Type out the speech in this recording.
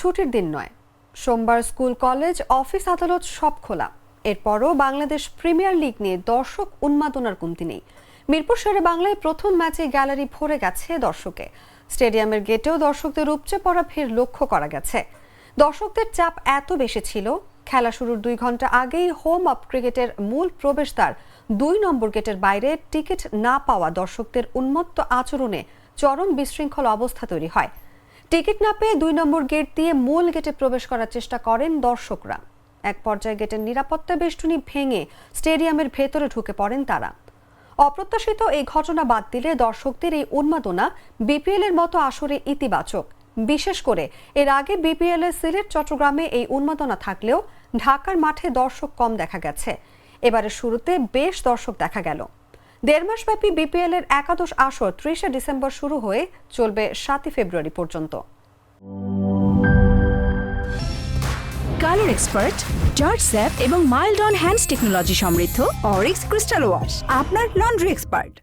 ছুটির দিন নয়। সোমবার স্কুল, কলেজ, অফিস, আদালত সব খোলা। এরপরও বাংলাদেশ প্রিমিয়ার লিগ নিয়ে দর্শক উন্মাদনার কমতি নেই। মিরপুর শেরে বাংলায় প্রথম ম্যাচে গ্যালারি ভরে গেছে দর্শকে। স্টেডিয়ামের গেটেও দর্শকদের উপচে পড়া ভিড় লক্ষ্য করা গেছে। দর্শকদের চাপ এত বেশি ছিল, খেলা শুরুর 2 ঘন্টা আগেই হোম অফ ক্রিকেটের মূল প্রবেশদ্বার 2 নম্বর গেটের বাইরে টিকিট না পাওয়া দর্শকদের উন্মত্ত আচরণে চরম বিশৃঙ্খল অবস্থা তৈরি হয়। টিকিট না পেয়ে 2 নম্বর গেট দিয়ে মূল গেটে প্রবেশ করার চেষ্টা করেন দর্শকরা। এক পর্যায়ে গেটের নিরাপত্তা বেষ্টনী ভেঙে স্টেডিয়ামের ভেতরে ঢুকে পড়েন তারা। অপ্রত্যাশিত এই ঘটনা বাদ দিলে দর্শকদের এই উন্মাদনা বিপিএল এর মতো আসরে ইতিবাচক। বিশেষ করে এর আগে বিপিএল এর সিলেট, চট্টগ্রামে এই উন্মাদনা থাকলেও ঢাকার মাঠে দর্শক কম দেখা গেছে। এবারের শুরুতে বেশ দর্শক দেখা গেল। 1.5 মাসব্যাপী বিপিএল এর একাদশ আসর 30 ডিসেম্বর শুরু হয়ে চলবে 7 ফেব্রুয়ারি পর্যন্ত। কালার এক্সপার্ট, জর্জ স্যাপ এবং মাইল্ড অন হ্যান্ডস টেকনোলজি সমৃদ্ধ অরিক্স ক্রিস্টাল ওয়াশ আপনার লন্ড্রি এক্সপার্ট।